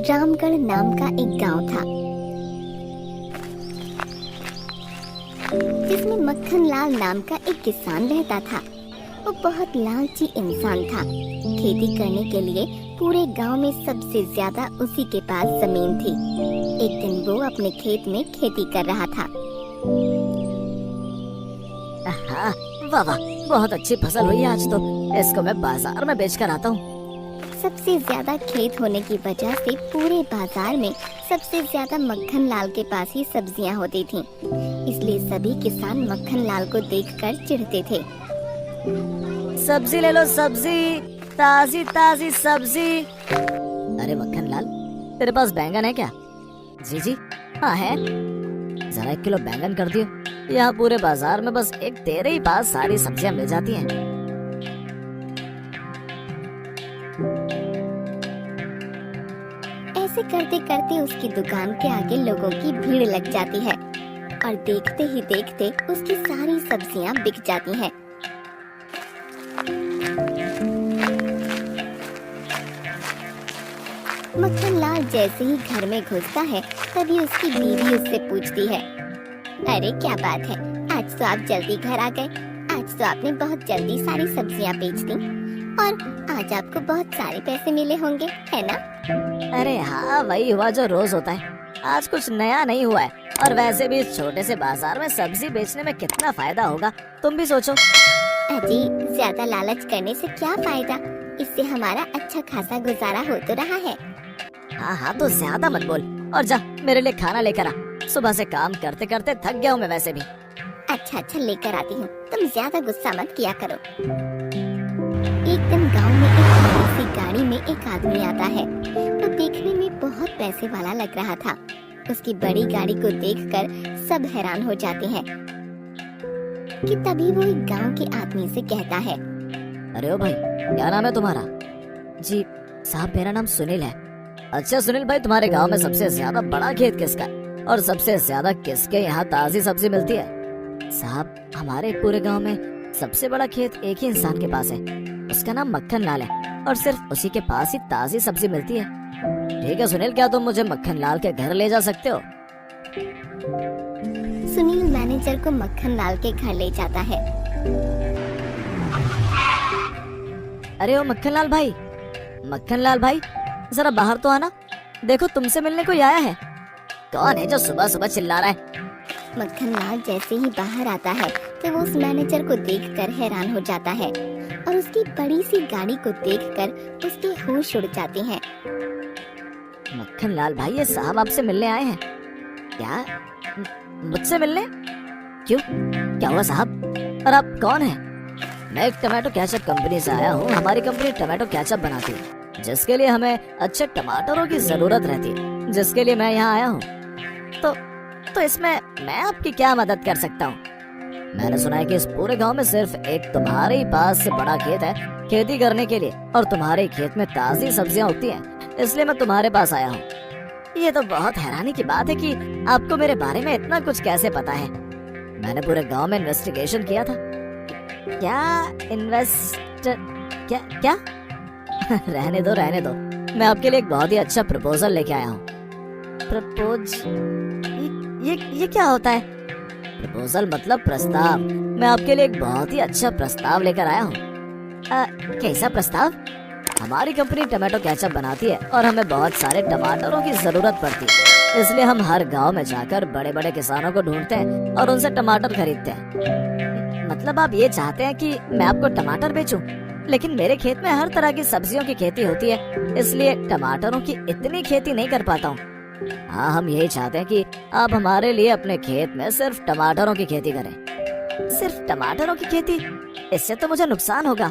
रामगढ़ नाम का एक गांव था जिसमें मक्खन लाल नाम का एक किसान रहता था। वो बहुत लालची इंसान था। खेती करने के लिए पूरे गांव में सबसे ज्यादा उसी के पास जमीन थी। एक दिन वो अपने खेत में खेती कर रहा था। हाँ, वाह वाह, बहुत अच्छी फसल हुई है आज तो। इसको मैं बाजार में बेच कर आता हूँ। सबसे ज्यादा खेत होने की वजह से पूरे बाजार में सबसे ज्यादा मक्खन लाल के पास ही सब्जियां होती थीं। इसलिए सभी किसान मक्खन लाल को देखकर चिढ़ते थे। सब्जी ले लो, सब्जी, ताजी ताजी सब्जी। अरे मक्खन लाल, तेरे पास बैंगन है क्या? जी जी हाँ है। जरा 1 किलो बैंगन कर दियो। यहाँ पूरे बाजार में बस एक तेरे ही पास सारी सब्जियां मिल जाती हैं। ऐसे करते करते उसकी दुकान के आगे लोगों की भीड़ लग जाती है और देखते ही देखते उसकी सारी सब्जियां बिक जाती हैं। मक्खन लाल जैसे ही घर में घुसता है तभी उसकी बीवी उससे पूछती है, अरे क्या बात है, आज तो आप जल्दी घर आ गए। आज तो आपने बहुत जल्दी सारी सब्जियां बेच दी और आज आपको बहुत सारे पैसे मिले होंगे, है ना? अरे हाँ, वही हुआ जो रोज होता है। आज कुछ नया नहीं हुआ है। और वैसे भी इस छोटे से बाजार में सब्जी बेचने में कितना फायदा होगा, तुम भी सोचो। अजी, ज्यादा लालच करने से क्या फायदा? इससे हमारा अच्छा खासा गुजारा हो तो रहा है। हाँ हाँ, तो ज्यादा मत बोल और जा मेरे लिए खाना लेकर आ। सुबह से काम करते करते थक गया हूँ मैं वैसे भी। अच्छा लेकर आती हूँ, तुम ज्यादा गुस्सा मत किया करो। एक दिन गांव में एक बड़ी सी गाड़ी में एक आदमी आता है। वो देखने में बहुत पैसे वाला लग रहा था। उसकी बड़ी गाड़ी को देखकर सब हैरान हो जाते हैं कि तभी वो एक गांव के आदमी से कहता है, अरे ओ भाई, क्या नाम है तुम्हारा? जी साहब, मेरा नाम सुनील है। अच्छा सुनील भाई, तुम्हारे गांव में सबसे ज्यादा बड़ा खेत किसका है और सबसे ज्यादा किसके यहाँ ताजी सब्जी मिलती है? साहब, हमारे पूरे गांव में सबसे बड़ा खेत एक ही इंसान के पास है। उसका नाम मक्खन लाल है और सिर्फ उसी के पास ही ताजी सब्जी मिलती है। ठीक है सुनील, क्या तुम मुझे मक्खन लाल के घर ले जा सकते हो? सुनील मैनेजर को मक्खन लाल के घर ले जाता है। अरे ओ मक्खन लाल भाई, जरा बाहर तो आना। देखो तुमसे मिलने कोई आया है। कौन है जो सुबह सुबह चिल्ला रहा है? मक्खन लाल जैसे ही बाहर आता है तो वो उस मैनेजर को देखकर हैरान हो जाता है और उसकी बड़ी सी गाड़ी को देखकर उसके होश उड़ जाते हैं। मक्खन लाल भाई, ये साहब आपसे मिलने आए हैं क्या? मुझसे मिलने? क्यों, क्या हुआ साहब? और आप कौन हैं? मैं एक टमाटो केचप कंपनी से आया हूँ। हमारी कंपनी टमाटो केचप बनाती है, जिसके लिए हमें अच्छे टमाटरों की जरूरत रहती है, जिसके लिए मैं यहाँ आया हूँ। तो इसमें मैं आपकी क्या मदद कर सकता हूँ? मैंने सुना है कि इस पूरे गांव में सिर्फ एक तुम्हारे ही पास से बड़ा खेत है खेती करने के लिए, और तुम्हारे खेत में ताजी सब्जियां उगती हैं, इसलिए मैं तुम्हारे पास आया हूँ। ये तो बहुत हैरानी की बात है कि आपको मेरे बारे में इतना कुछ कैसे पता है। मैंने पूरे गांव में इन्वेस्टिगेशन किया था। क्या रहने दो, मैं आपके लिए एक बहुत ही अच्छा प्रपोजल लेके आया हूँ। ये क्या होता है? प्रपोजल मतलब प्रस्ताव। मैं आपके लिए एक बहुत ही अच्छा प्रस्ताव लेकर आया हूँ। कैसा प्रस्ताव? हमारी कंपनी टमाटो केचप बनाती है और हमें बहुत सारे टमाटरों की जरूरत पड़ती है, इसलिए हम हर गांव में जाकर बड़े बड़े किसानों को ढूंढते हैं और उनसे टमाटर खरीदते हैं। मतलब आप ये चाहते हैं कि मैं आपको टमाटर बेचूं? लेकिन मेरे खेत में हर तरह की सब्जियों की खेती होती है, इसलिए टमाटरों की इतनी खेती नहीं कर पाता हूँ। हाँ, हम यही चाहते हैं कि आप हमारे लिए अपने खेत में सिर्फ टमाटरों की खेती करें। सिर्फ टमाटरों की खेती? इससे तो मुझे नुकसान होगा।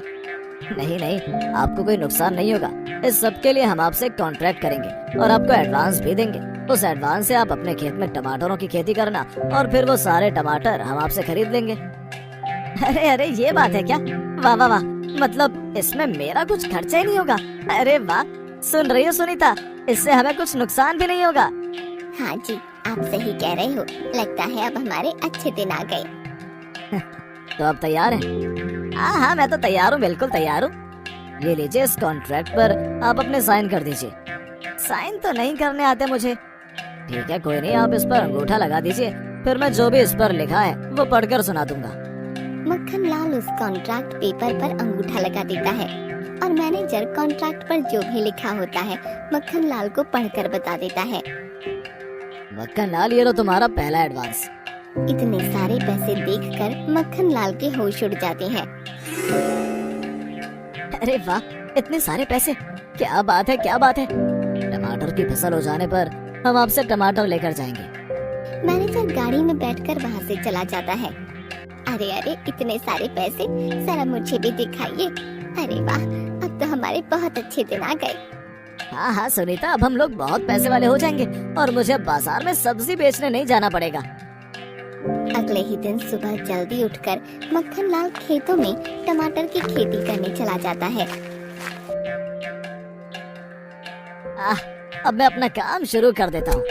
नहीं, आपको कोई नुकसान नहीं होगा। इस सब के लिए हम आपसे कॉन्ट्रैक्ट करेंगे और आपको एडवांस भी देंगे। उस एडवांस से आप अपने खेत में टमाटरों की खेती करना और फिर वो सारे टमाटर हम आपसे खरीद लेंगे। अरे ये बात है क्या? वाह, मतलब इसमें मेरा कुछ खर्चा ही नहीं होगा। अरे वाह, सुन रही हो सुनीता, इससे हमें कुछ नुकसान भी नहीं होगा। हाँ जी, आप सही कह रहे हो। लगता है अब हमारे अच्छे दिन आ गए। तो आप तैयार हैं? हाँ, मैं तो तैयार हूँ, बिल्कुल तैयार हूँ। ये लीजिए, इस कॉन्ट्रैक्ट पर आप अपने साइन कर दीजिए। साइन तो नहीं करने आते मुझे। ठीक है कोई नहीं, आप इस पर अंगूठा लगा दीजिए, फिर मैं जो भी इस पर लिखा है वो पढ़कर सुना दूंगा। मक्खन लाल उस कॉन्ट्रैक्ट पेपर पर अंगूठा लगा देता है और मैनेजर कॉन्ट्रैक्ट पर जो भी लिखा होता है मक्खन लाल को पढ़कर बता देता है। मक्खन लाल, ये लो तुम्हारा पहला एडवांस। इतने सारे पैसे देखकर मक्खन लाल के होश उड़ जाते हैं। अरे वाह, इतने सारे पैसे, क्या बात है क्या बात है। टमाटर की फसल हो जाने पर हम आपसे टमाटर लेकर जाएंगे। मैनेजर गाड़ी में बैठकर वहाँ से चला जाता है। अरे अरे, इतने सारे पैसे, जरा मुझे भी दिखाइए। अरे वाह, अब तो हमारे बहुत अच्छे दिन आ गए। हाँ हाँ सुनीता, अब हम लोग बहुत पैसे वाले हो जाएंगे और मुझे अब बाजार में सब्जी बेचने नहीं जाना पड़ेगा। अगले ही दिन सुबह जल्दी उठकर मक्खन लाल खेतों में टमाटर की खेती करने चला जाता है। अब मैं अपना काम शुरू कर देता हूँ।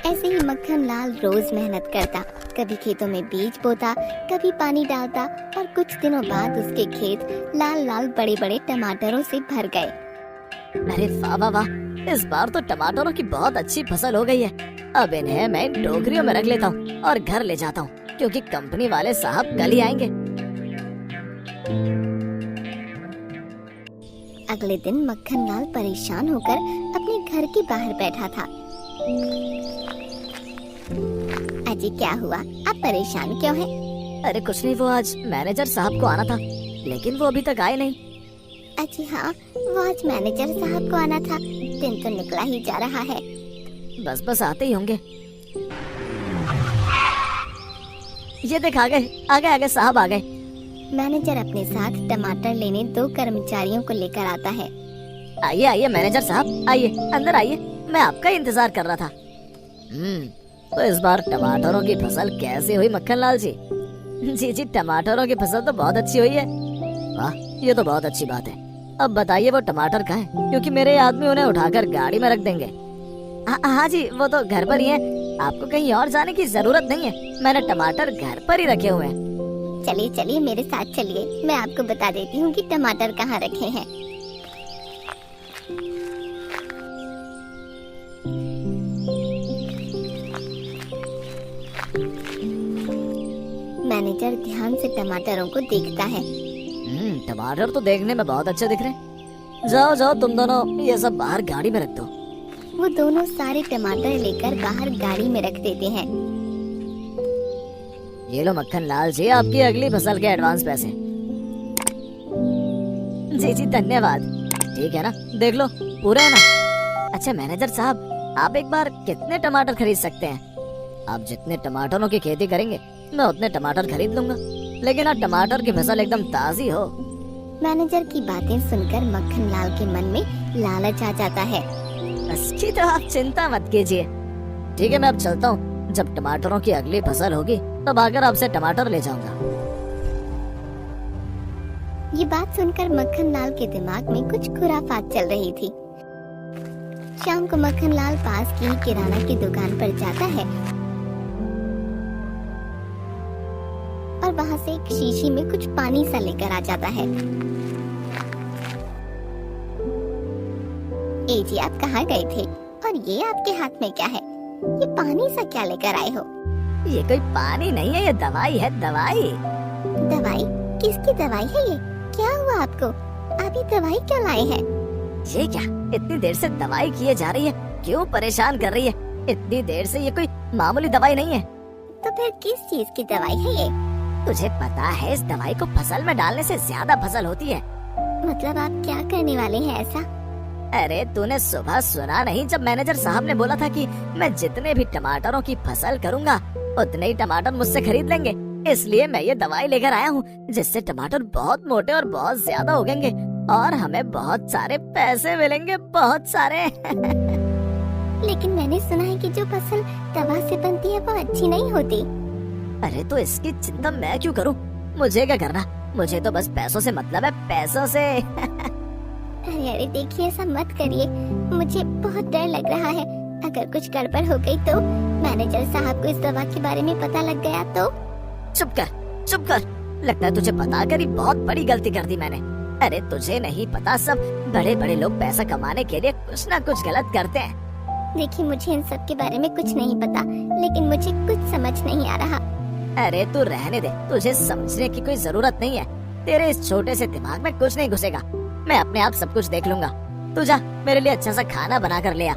ऐसे ही मक्खन लाल रोज मेहनत करता, कभी खेतों में बीज बोता, कभी पानी डालता और कुछ दिनों बाद उसके खेत लाल लाल बड़े बड़े टमाटरों से भर गए। अरे वाह वाह वाह, इस बार तो टमाटरों की बहुत अच्छी फसल हो गई है। अब इन्हें मैं इन टोकरियों में रख लेता हूँ और घर ले जाता हूँ, क्योंकि कंपनी वाले साहब कल ही आएंगे। अगले दिन मक्खन लाल परेशान होकर अपने घर के बाहर बैठा था। अजी क्या हुआ, आप परेशान क्यों हैं? अरे कुछ नहीं, वो आज मैनेजर साहब को आना था, लेकिन वो अभी तक आए नहीं। अजी हाँ, वो आज मैनेजर साहब को आना था, दिन तो निकला ही जा रहा है। बस बस आते ही होंगे। ये देख आ गए आ गए आ गए, साहब आ गए। मैनेजर अपने साथ टमाटर लेने 2 कर्मचारियों को लेकर आता है। आइए आइए मैनेजर साहब, आइए अंदर आइए, मैं आपका इंतजार कर रहा था। तो इस बार टमाटरों की फसल कैसे हुई मक्खन लाल जी? जी टमाटरों की फसल तो बहुत अच्छी हुई है। वाह, ये तो बहुत अच्छी बात है। अब बताइए वो टमाटर कहाँ हैं? क्योंकि मेरे आदमी उन्हें उठाकर गाड़ी में रख देंगे। हाँ जी, वो तो घर पर ही है, आपको कहीं और जाने की जरूरत नहीं है, मैंने टमाटर घर पर ही रखे हुए हैं। चलिए चलिए मेरे साथ चलिए, मैं आपको बता देती हूँ कि टमाटर कहाँ रखे हैं। मैनेजर ध्यान से टमाटरों को देखता है। टमाटर तो देखने में बहुत अच्छे दिख रहे हैं। जाओ जाओ तुम दोनों ये सब बाहर गाड़ी में रख दो। वो दोनों सारे टमाटर लेकर बाहर गाड़ी में रख देते हैं। ये लो मक्खन लाल जी, आपकी अगली फसल के एडवांस पैसे। जी धन्यवाद। ठीक है ना, देख लो पूरा है ना? अच्छा मैनेजर साहब, आप एक बार कितने टमाटर खरीद सकते हैं? आप जितने टमाटरों की खेती करेंगे मैं उतने टमाटर खरीद लूंगा, लेकिन आप टमाटर की फसल एकदम ताजी हो। मैनेजर की बातें सुनकर मक्खन लाल के मन में लालच आ जाता है। अच्छी तो आप चिंता मत कीजिए। ठीक है, मैं अब चलता हूँ, जब टमाटरों की अगली फसल होगी तब आकर आपसे टमाटर ले जाऊंगा। ये बात सुनकर मक्खन लाल के दिमाग में कुछ खुराफात चल रही थी। शाम को मक्खन लाल पास की किराना की दुकान पर जाता है और वहाँ से एक शीशी में कुछ पानी सा लेकर आ जाता है। ए जी, आप कहाँ गए थे और ये आपके हाथ में क्या है? ये पानी सा क्या लेकर आए हो? ये कोई पानी नहीं है, ये दवाई है, दवाई। दवाई? किसकी दवाई है ये? क्या हुआ आपको? आप ये दवाई क्यों लाए हैं? ये क्या, इतनी देर से दवाई किए जा रही है, क्यों परेशान कर रही है? इतनी देर से ये कोई मामूली दवाई नहीं है। तो फिर किस चीज की दवाई है ये? तुझे पता है इस दवाई को फसल में डालने से ज्यादा फसल होती है। मतलब आप क्या करने वाले हैं ऐसा? अरे तूने सुबह सुना नहीं, जब मैनेजर साहब ने बोला था कि मैं जितने भी टमाटरों की फसल करूंगा उतने ही टमाटर मुझसे खरीद लेंगे, इसलिए मैं ये दवाई लेकर आया हूँ, जिससे टमाटर बहुत मोटे और बहुत ज्यादा उगेंगे और हमें बहुत सारे पैसे मिलेंगे, बहुत सारे। लेकिन मैंने सुना है कि जो फसल दवा से बनती है वो अच्छी नहीं होती। अरे तो इसकी चिंता मैं क्यों करूं? मुझे क्या करना, मुझे तो बस पैसों से मतलब है, पैसों से। अरे अरे देखिए, ऐसा मत करिए, मुझे बहुत डर लग रहा है। अगर कुछ गड़बड़ हो गई तो, मैनेजर साहब को इस दवा के बारे में पता लग गया तो? चुप कर, लगता है तुझे पता कर ही बहुत बड़ी गलती कर दी मैंने। अरे तुझे नहीं पता, सब बड़े बड़े लोग पैसा कमाने के लिए कुछ ना कुछ गलत करते हैं। देखिए, मुझे इन सब के बारे में कुछ नहीं पता, लेकिन मुझे कुछ समझ नहीं आ रहा। अरे तू रहने दे, तुझे समझने की कोई जरूरत नहीं है। तेरे इस छोटे से दिमाग में कुछ नहीं घुसेगा। मैं अपने आप सब कुछ देख लूंगा। तू जा मेरे लिए अच्छा सा खाना बना कर ले आ।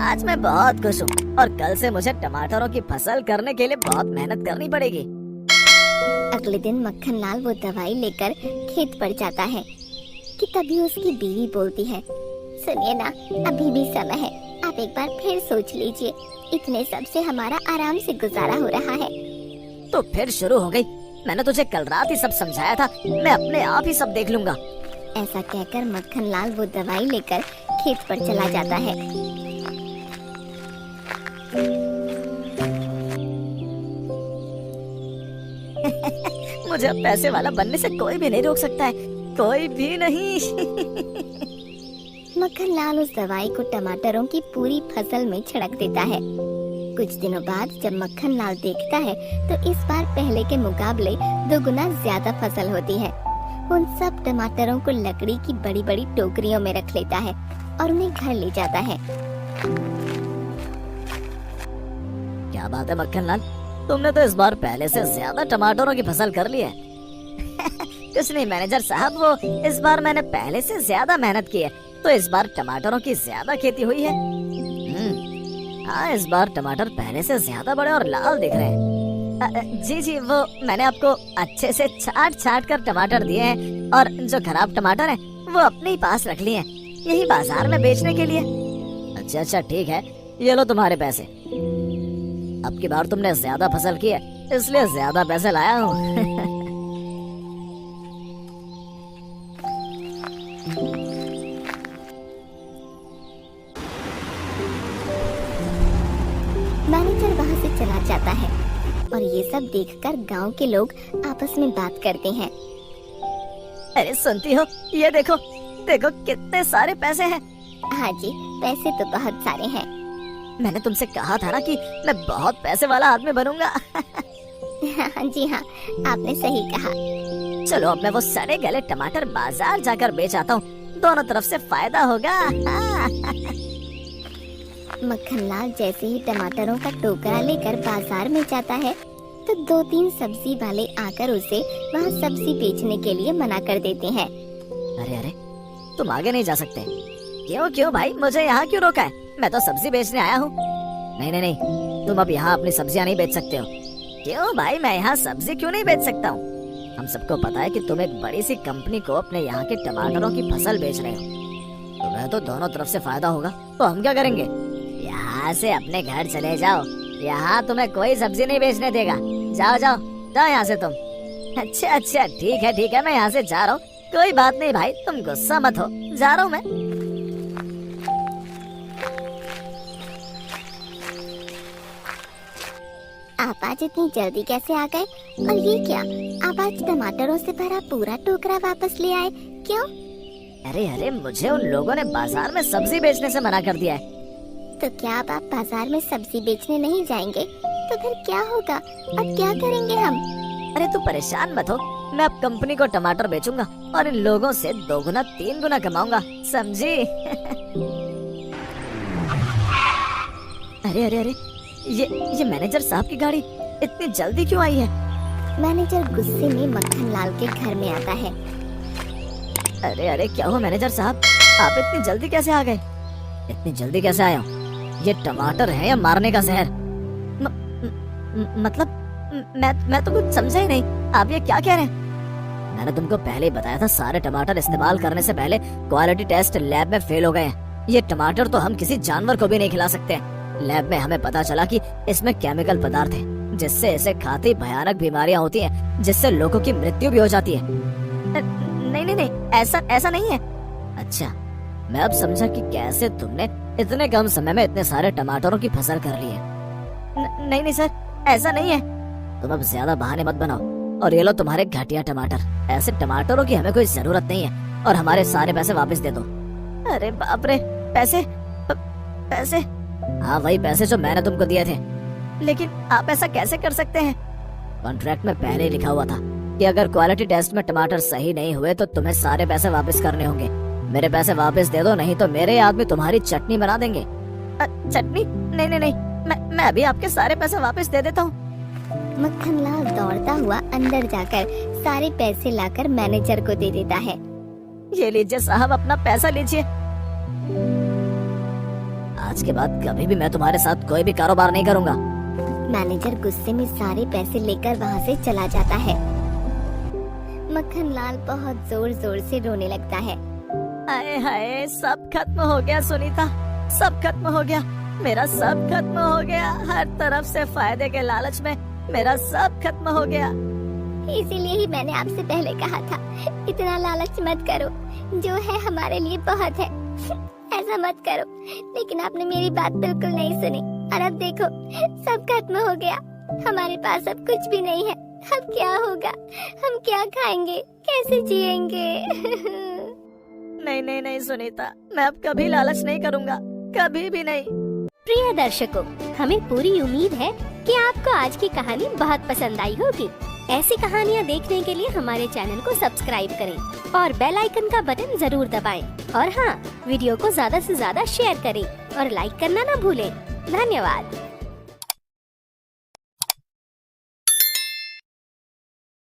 आज मैं बहुत खुश हूँ और कल से मुझे टमाटरों की फसल करने के लिए बहुत मेहनत करनी पड़ेगी। अगले दिन मक्खन लाल वो दवाई लेकर खेत पर जाता है कि तभी उसकी बीवी बोलती है, सुनिए ना, अभी भी समय है, आप एक बार फिर सोच लीजिए। इतने सब से हमारा आराम से गुजारा हो रहा है। तो फिर शुरू हो गई। मैंने तुझे कल रात ही सब समझाया था, मैं अपने आप ही सब देख लूंगा। ऐसा कहकर मक्खन लाल वो दवाई लेकर खेत पर चला जाता है। मुझे अब पैसे वाला बनने से कोई भी नहीं रोक सकता है, कोई भी नहीं। मक्खन लाल उस दवाई को टमाटरों की पूरी फसल में छिड़क देता है। कुछ दिनों बाद जब मक्खन लाल देखता है तो इस बार पहले के मुकाबले 2 गुना ज्यादा फसल होती है। उन सब टमाटरों को लकड़ी की बड़ी बड़ी टोकरियों में रख लेता है और उन्हें घर ले जाता है। क्या बात है मक्खन लाल, तुमने तो इस बार पहले से ज्यादा टमाटरों की फसल कर ली है। कुछ नहीं मैनेजर साहब, वो इस बार मैंने पहले से ज्यादा मेहनत की है, तो इस बार टमाटरों की ज्यादा खेती हुई है। हाँ, इस बार टमाटर पहले से ज्यादा बड़े और लाल दिख रहे हैं। जी जी, वो मैंने आपको अच्छे से छाट छाट कर टमाटर दिए हैं और जो खराब टमाटर हैं वो अपने ही पास रख लिए हैं, यही बाजार में बेचने के लिए। अच्छा अच्छा ठीक है, ये लो तुम्हारे पैसे। अब की बार तुमने ज्यादा फसल की है, इसलिए ज्यादा पैसे लाया हूँ। मैनेजर वहाँ से चला जाता है और ये सब देखकर गांव के लोग आपस में बात करते हैं। अरे सुनती हो, ये देखो देखो कितने सारे पैसे हैं। हाँ जी, पैसे तो बहुत सारे हैं। मैंने तुमसे कहा था ना कि मैं बहुत पैसे वाला आदमी बनूंगा। हाँ जी हाँ, आपने सही कहा। चलो अब मैं वो सड़े गले टमाटर बाजार जाकर बेच आता हूँ, दोनों तरफ से फायदा होगा। मक्खन लाल जैसे ही टमाटरों का टोकरा लेकर बाजार में जाता है तो 2-3 सब्जी वाले आकर उसे वहाँ सब्जी बेचने के लिए मना कर देते हैं। अरे अरे, तुम आगे नहीं जा सकते। क्यों क्यों भाई, मुझे यहाँ क्यों रोका है? मैं तो सब्जी बेचने आया हूँ। नहीं नहीं नहीं, तुम अब यहाँ अपनी सब्जियाँ नहीं बेच सकते हो। क्यों भाई, मैं यहाँ सब्जी क्यों नहीं बेच सकता हूँ? हम सबको पता है कि तुम एक बड़ी सी कंपनी को अपने यहाँ के टमाटरों की फसल बेच रहे हो, तुम्हें तो दोनों तरफ से फायदा होगा। तो हम क्या करेंगे? यहाँ से अपने घर चले जाओ, यहाँ तुम्हें कोई सब्जी नहीं बेचने देगा। जाओ जाओ जाओ यहाँ से तुम। अच्छा अच्छा ठीक है, मैं यहाँ से जा रहा हूँ। कोई बात नहीं भाई, तुम गुस्सा मत हो, जा रहा हूँ मैं। आप आज इतनी जल्दी कैसे आ गए? और ये क्या, आप आज टमाटरों से भरा पूरा टोकरा वापस ले आए, क्यों? अरे अरे, मुझे उन लोगों ने बाजार में सब्जी बेचने से मना कर दिया है। तो क्या अब आप बाजार में सब्जी बेचने नहीं जाएंगे? तो फिर क्या होगा? अब क्या करेंगे हम? अरे तू परेशान मत हो, मैं अब कंपनी को टमाटर बेचूंगा और इन लोगों से 2 गुना 3 गुना कमाऊंगा, समझी? अरे अरे अरे, ये मैनेजर साहब की गाड़ी इतनी जल्दी क्यों आई है? मैनेजर गुस्से में मक्खन लाल के घर में आता है। अरे अरे, क्या हुआ मैनेजर साहब, आप इतनी जल्दी कैसे आ गए? इतनी जल्दी कैसे आया हूँ? ये टमाटर है या मारने का जहर? मतलब मैं तो कुछ समझा ही नहीं, आप ये क्या कह रहे हैं? मैंने तुमको पहले ही बताया था, सारे टमाटर इस्तेमाल करने से पहले क्वालिटी टेस्ट लैब में फेल हो गए हैं। ये टमाटर तो हम किसी जानवर को भी नहीं खिला सकते। लैब में हमें पता चला कि इसमें केमिकल पदार्थ है, जिससे इसे खाते ही भयानक बीमारियां होती हैं, जिससे लोगों की मृत्यु भी हो जाती है। नहीं नहीं नहीं, ऐसा नहीं है। अच्छा, मैं अब समझा कि कैसे तुमने इतने कम समय में इतने सारे टमाटरों की फसल कर ली है। नहीं नहीं सर, ऐसा नहीं है। तुम अब ज्यादा बहाने मत बनाओ और ये लो तुम्हारे घटिया टमाटर। ऐसे टमाटरों की हमें कोई जरूरत नहीं है और हमारे सारे पैसे वापस दे दो। अरे बाप रे, पैसे? पैसे? हाँ, वही पैसे जो मैंने तुमको दिए थे। लेकिन आप ऐसा कैसे कर सकते हैं? कॉन्ट्रैक्ट में पहले ही लिखा हुआ था कि अगर क्वालिटी टेस्ट में टमाटर सही नहीं हुए तो तुम्हें सारे पैसे वापस करने होंगे। मेरे पैसे वापस दे दो, नहीं तो मेरे आदमी तुम्हारी चटनी बना देंगे। चटनी? नहीं नहीं नहीं, मैं अभी आपके सारे पैसे वापस दे देता हूँ। मक्खनलाल दौड़ता हुआ अंदर जाकर सारे पैसे लाकर मैनेजर को दे देता है। ये लीजिए साहब, अपना पैसा लीजिए। आज के बाद कभी भी मैं तुम्हारे साथ कोई भी कारोबार नहीं करूँगा। मैनेजर गुस्से में सारे पैसे लेकर वहाँ से चला जाता है। मक्खनलाल बहुत जोर जोर से रोने लगता है। हाय हाय, सब खत्म हो गया सुनीता, सब खत्म हो गया, मेरा सब खत्म हो गया। हर तरफ से फायदे के लालच में मेरा सब खत्म हो गया। इसीलिए ही मैंने आपसे पहले कहा था, इतना लालच मत करो, जो है हमारे लिए बहुत है, ऐसा मत करो। लेकिन आपने मेरी बात बिल्कुल नहीं सुनी और अब देखो सब खत्म हो गया। हमारे पास अब कुछ भी नहीं है। अब क्या होगा? हम क्या खाएंगे, कैसे जिएंगे? नहीं नहीं नहीं सुनीता, मैं अब कभी लालच नहीं करूँगा, कभी भी नहीं। प्रिय दर्शकों, हमें पूरी उम्मीद है कि आपको आज की कहानी बहुत पसंद आई होगी। ऐसी कहानियाँ देखने के लिए हमारे चैनल को सब्सक्राइब करें और बेल आइकन का बटन जरूर दबाएं। और हाँ, वीडियो को ज्यादा से ज्यादा शेयर करें और लाइक करना ना भूलें। धन्यवाद।